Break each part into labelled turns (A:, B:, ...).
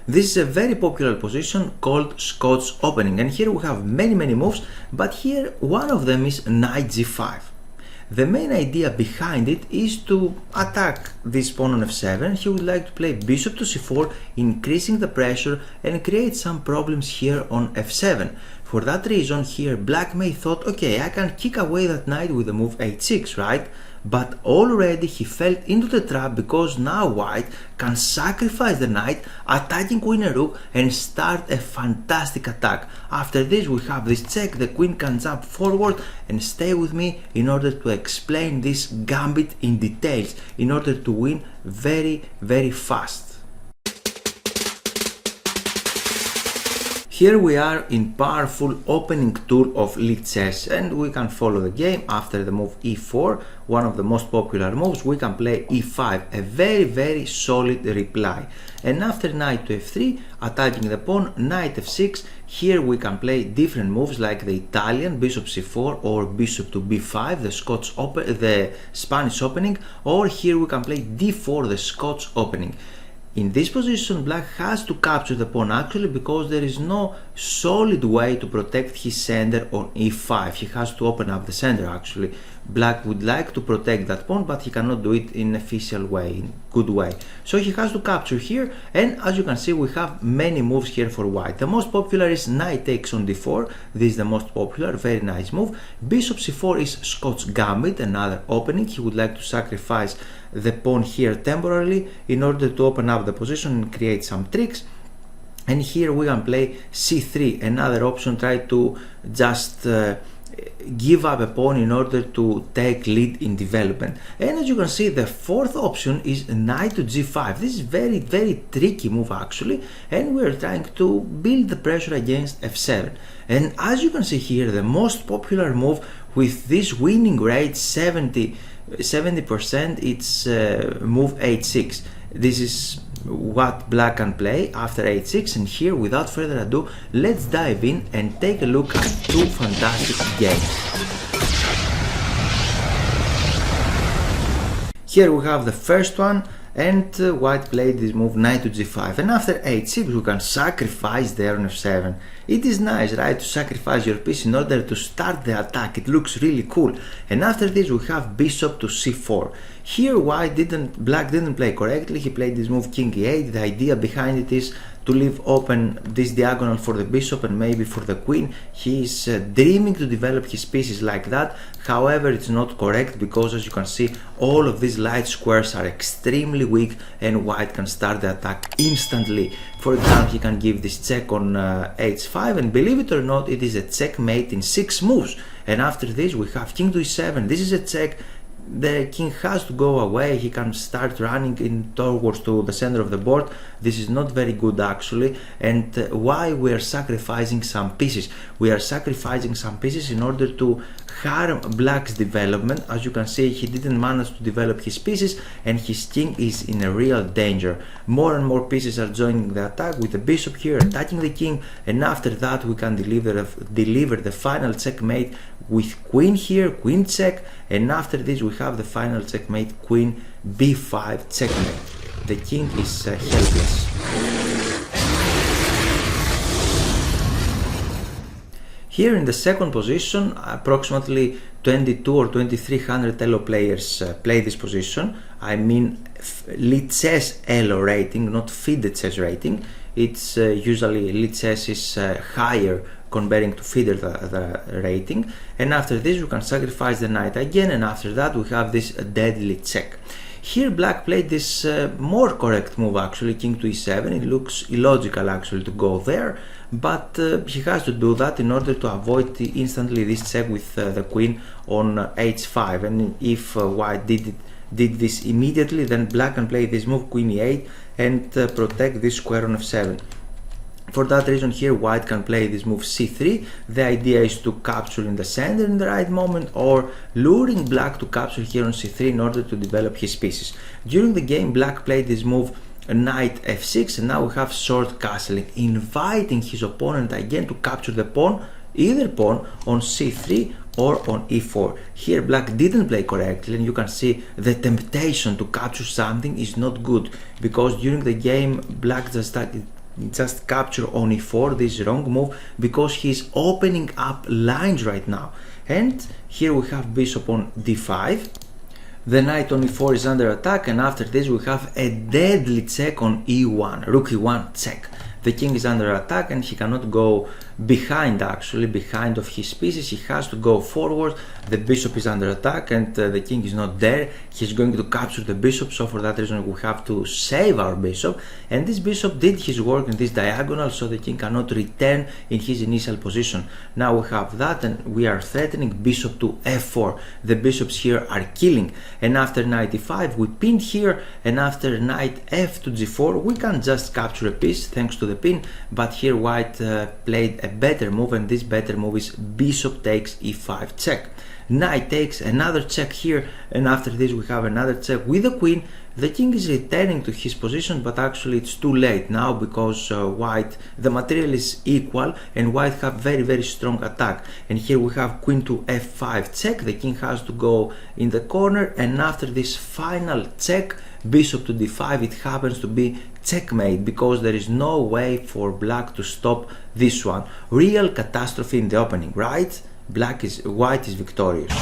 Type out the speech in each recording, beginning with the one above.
A: This is a very popular position called Scotch Opening, and here we have many moves, but here one of them is knight g5. The main idea behind it is to attack this pawn on f7. He would like to play bishop to c4, increasing the pressure and create some problems here on f7. For that reason, here black may thought, okay, I can kick away that knight with the move h6, right? But already he fell into the trap because now white can sacrifice the knight, attacking queen and rook, and start a fantastic attack. After this we have this check, the queen can jump forward, and stay with me in order to explain this gambit in details, in order to win very fast. Here we are in powerful opening tour of chess, and we can follow the game. After the move e4, one of the most popular moves, we can play e5, a very solid reply. And after knight to f3, attacking the pawn, knight f6, here we can play different moves like the Italian bishop c4 or bishop to b5, the Spanish opening, or here we can play d4, the Scotch opening. In this position, black has to capture the pawn actually because there is no solid way to protect his center on e5. He has to open up the center actually. Black would like to protect that pawn, but he cannot do it in an official way, in good way. So he has to capture here, and as you can see, we have many moves here for white. The most popular is knight takes on d4. This is the most popular, very nice move. Bishop c4 is Scotch Gambit, another opening. He would like to sacrifice the pawn here temporarily in order to open up the position and create some tricks. And here we can play c3, another option, try to just give up a pawn in order to take lead in development. And as you can see, the fourth option is knight to g5. This is very tricky move actually, and we are trying to build the pressure against f7. And as you can see here, the most popular move with this winning rate 70%, it's move h6. This is what black can play after h6, and here without further ado, let's dive in and take a look at two fantastic games. Here we have the first one, and white played this move knight to g5, and after h6 we can sacrifice there on f7. It is nice, right, to sacrifice your piece in order to start the attack. It looks really cool. And after this we have bishop to c4. Here black didn't play correctly. He played this move king e8. The idea behind it is to leave open this diagonal for the bishop and maybe for the queen. He is dreaming to develop his pieces like that. However, it's not correct because, as you can see, all of these light squares are extremely weak and white can start the attack instantly. For example, he can give this check on h5, and believe it or not, it is a checkmate in 6 moves. And after this we have king to e7. This is a check. The king has to go away. He can start running in towards to the center of the board. This is not very good actually. And why we are sacrificing some pieces? We are sacrificing some pieces in order to harm black's development. As you can see, he didn't manage to develop his pieces, and his king is in a real danger. More and more pieces are joining the attack, with the bishop here attacking the king, and after that we can deliver the final checkmate with queen here, queen check, and after this we have the final checkmate, queen b5 checkmate. The king is helpless. Here in the second position, approximately 22 or 2300 ELO players play this position. I mean chess ELO rating, not FIDE chess rating. It's usually chess is higher comparing to FIDE the rating. And after this we can sacrifice the knight again, and after that we have this deadly check. Here black played this more correct move actually, king to e7. It looks illogical actually to go there, but he has to do that in order to avoid instantly this check with the queen on h5. And if white did this immediately, then black can play this move queen e8 and protect this square on f7. For that reason here white can play this move c3. The idea is to capture in the center in the right moment, or luring black to capture here on c3 in order to develop his pieces. During the game black played this move knight f6, and now we have short castling, inviting his opponent again to capture the pawn, either pawn on c3 or on e4. Here black didn't play correctly, and you can see the temptation to capture something is not good, because during the game black just just capture on e4. This is wrong move because he's opening up lines right now. And here we have bishop on d5. The knight on e4 is under attack, and after this we have a deadly check on e1, rook e1 check. The king is under attack and he cannot go behind, actually behind of his pieces. He has to go forward. The bishop is under attack and the king is not there. He's going to capture the bishop, so for that reason we have to save our bishop, and this bishop did his work in this diagonal, so the king cannot return in his initial position. Now we have that and we are threatening bishop to f4. The bishops here are killing, and after knight e5 we pinned here, and after knight f to g4 we can just capture a piece thanks to the pin, but here white played a better move, and this better move is bishop takes e5 check. Knight takes another check here, and after this we have another check with the queen. The king is returning to his position, but actually it's too late now because white, the material is equal and white have very strong attack. And here we have queen to f5 check. The king has to go in the corner, and after this final check, bishop to d5, it happens to be checkmate because there is no way for black to stop this one. Real catastrophe in the opening, right? White is victorious.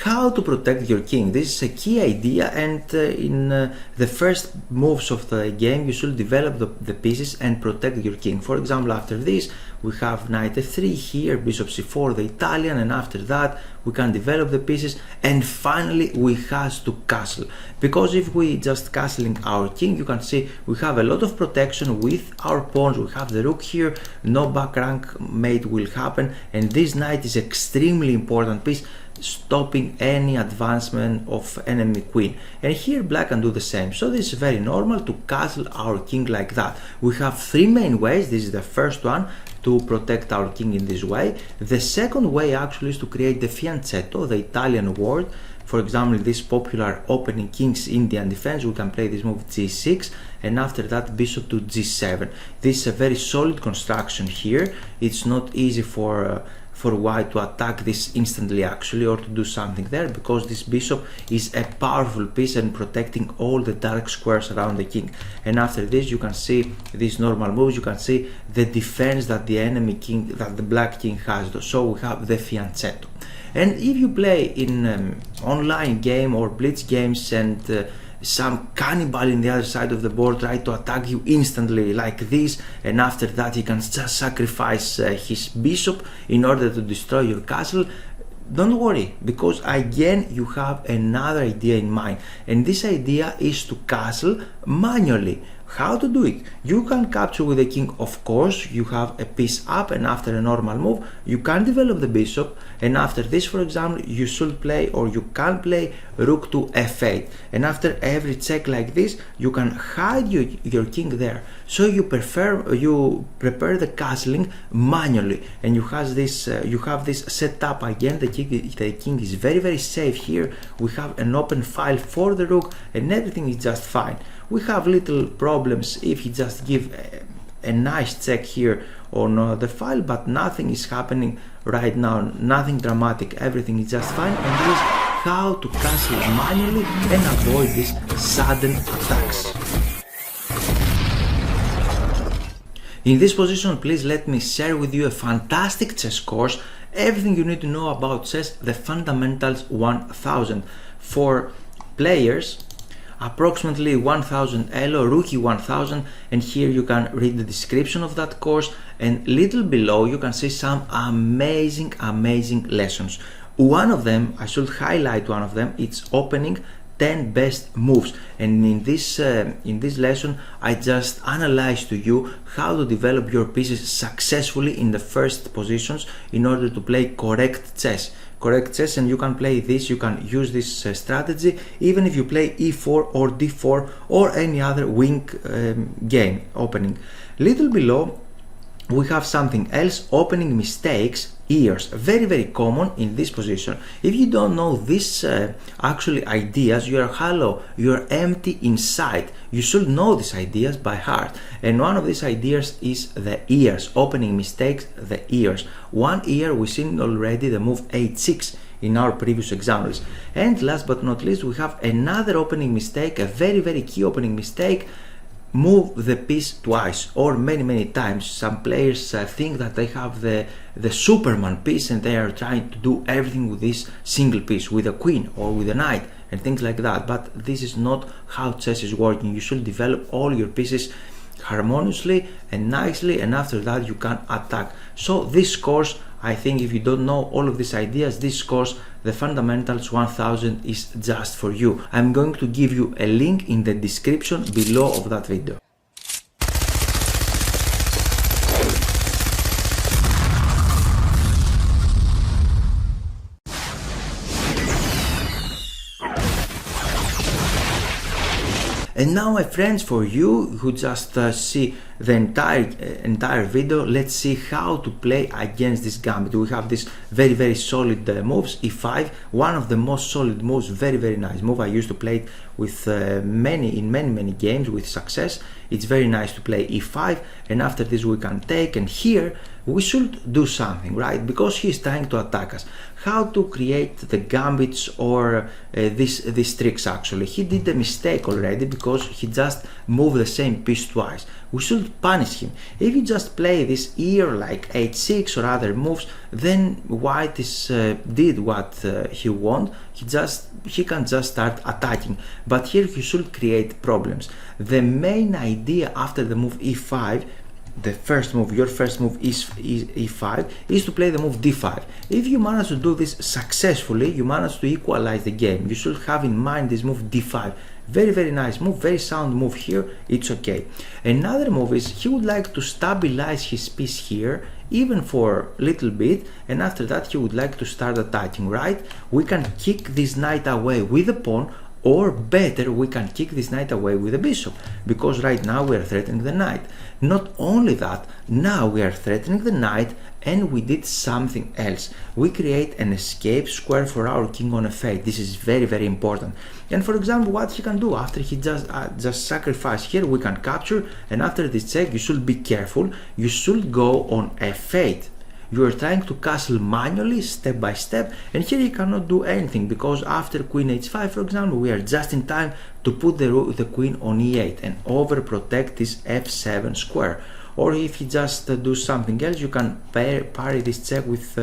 A: How to protect your king. This is a key idea, and in the first moves of the game you should develop the pieces and protect your king. For example, after this we have knight f3 here, bishop c4, the Italian, and after that we can develop the pieces, and finally we have to castle, because if we just castling our king, you can see we have a lot of protection with our pawns. We have the rook here, no back rank mate will happen, and this knight is extremely important piece, stopping any advancement of enemy queen. And here black can do the same, so this is very normal to castle our king like that. We have three main ways. This is the first one, to protect our king in this way. The second way actually is to create the fianchetto, the Italian word. For example, this popular opening King's Indian defense, we can play this move g6, and after that bishop to g7. This is a very solid construction here. It's not easy for white to attack this instantly actually, or to do something there, because this bishop is a powerful piece and protecting all the dark squares around the king. And after this you can see these normal moves, you can see the defense that the enemy king, that the black king has. So we have the fianchetto. And if you play in online game or blitz games and some cannibal in the other side of the board try to attack you instantly like this, and after that he can just sacrifice his bishop in order to destroy your castle, don't worry, because again you have another idea in mind, and this idea is to castle manually. How to do it? You can capture with the king, of course. You have a piece up, and after a normal move you can develop the bishop, and after this, for example, you should play, or you can play rook to f8, and after every check like this you can hide your king there. So you prepare the castling manually, and you have this set up again. The king is very safe here. We have an open file for the rook, and everything is just fine. We have little problems if he just give a nice check here on the file, but nothing is happening right now, nothing dramatic, everything is just fine. And this is how to castle manually and avoid these sudden attacks. In this position, please let me share with you a fantastic chess course, everything you need to know about chess, the Fundamentals 1000 for players. Approximately 1000 elo, rookie 1000, and here you can read the description of that course, and little below you can see some amazing lessons. One of them, I should highlight one of them, it's opening 10 best moves, and in this lesson I just analyze to you how to develop your pieces successfully in the first positions in order to play correct chess, and you can play this, you can use this strategy even if you play e4 or d4 or any other wing game opening. Little below we have something else, opening mistakes, ears, very common in this position. If you don't know these actually ideas, you are hollow, you are empty inside. You should know these ideas by heart, and one of these ideas is the ears, opening mistakes, the ears. One ear, we seen already the move h6. in our previous examples. And last but not least, we have another opening mistake, a very key opening mistake. Move the piece twice or many times. Some players think that they have the Superman piece and they are trying to do everything with this single piece, with a queen or with a knight and things like that. But this is not how chess is working. You should develop all your pieces harmoniously and nicely, and after that you can attack. So this course, I think if you don't know all of these ideas, this course, the Fundamentals 1000, is just for you. I'm going to give you a link in the description below of that video. And now, my friends, for you who just see the entire video, let's see how to play against this gambit. We have this very solid moves, e5, one of the most solid moves, very nice move. I used to play it with many games with success. It's very nice to play e5, and after this we can take, and here we should do something, right? Because he's trying to attack us. How to create the gambits or these tricks? Actually, he did a mistake already because he just moved the same piece twice. We should punish him. If you just play this here like h6 or other moves, then white did what he want. He can just start attacking. But here he should create problems. The main idea after the move e5, the first move, your first move is e5, is to play the move d5. If you manage to do this successfully, you manage to equalize the game. You should have in mind this move d5. Very nice move, very sound move here. It's okay. Another move is he would like to stabilize his piece here, even for a little bit, and after that he would like to start attacking, right? We can kick this knight away with the pawn, or better, we can kick this knight away with the bishop, because right now we are threatening the knight. Not only that, now we are threatening the knight, and we did something else. We create an escape square for our king on f8. This is very important. And for example, what he can do after he just sacrifice here, we can capture, and after this check, you should be careful. You should go on f8. You are trying to castle manually, step by step, and here you cannot do anything, because after queen h5, for example, we are just in time to put the queen on e8 and overprotect this f7 square. Or if you just do something else, you can parry this check with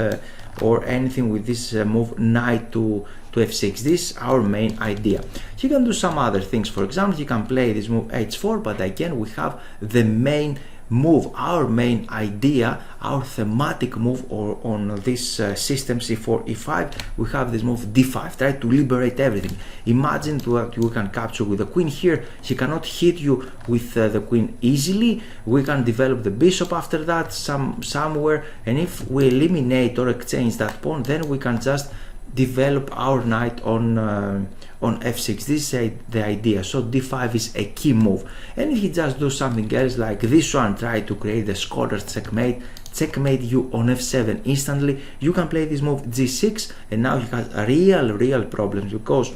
A: or anything with this move knight to f6. This is our main idea. You can do some other things. For example, you can play this move h4, but again we have the main move, our main idea, our thematic move, or on this system c4 e5, we have this move d5. Try to liberate everything. Imagine what you can capture with the queen here. He cannot hit you with the queen easily. We can develop the bishop after that somewhere, and if we eliminate or exchange that pawn, then we can just develop our knight on f6. This is the idea. So d5 is a key move. And if you just do something else like this one, try to create the Scottish checkmate you on f7 instantly, you can play this move g6, and now you have real problems, because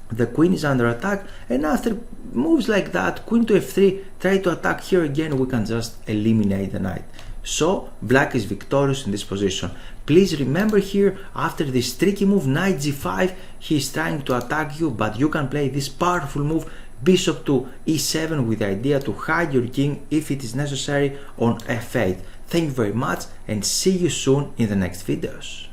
A: the queen is under attack, and after moves like that, queen to f3, try to attack here again, we can just eliminate the knight. So black is victorious in this position. Please remember here, after this tricky move knight g5, he is trying to attack you, but you can play this powerful move bishop to e7 with the idea to hide your king if it is necessary on f8. Thank you very much, and see you soon in the next videos.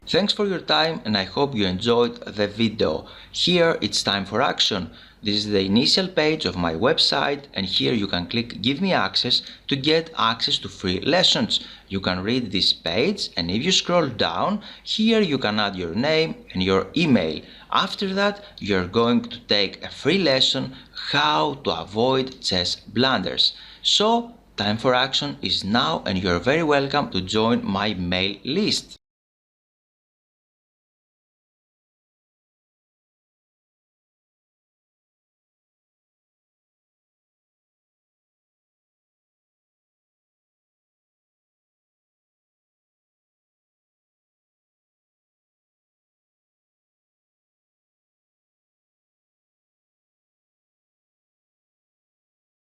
A: Thanks for your time, and I hope you enjoyed the video. Here it's time for action. This is the initial page of my website, and here you can click Give me access to get access to free lessons. You can read this page, and if you scroll down, here you can add your name and your email. After that, you're going to take a free lesson how to avoid chess blunders. So, time for action is now, and you're very welcome to join my mail list.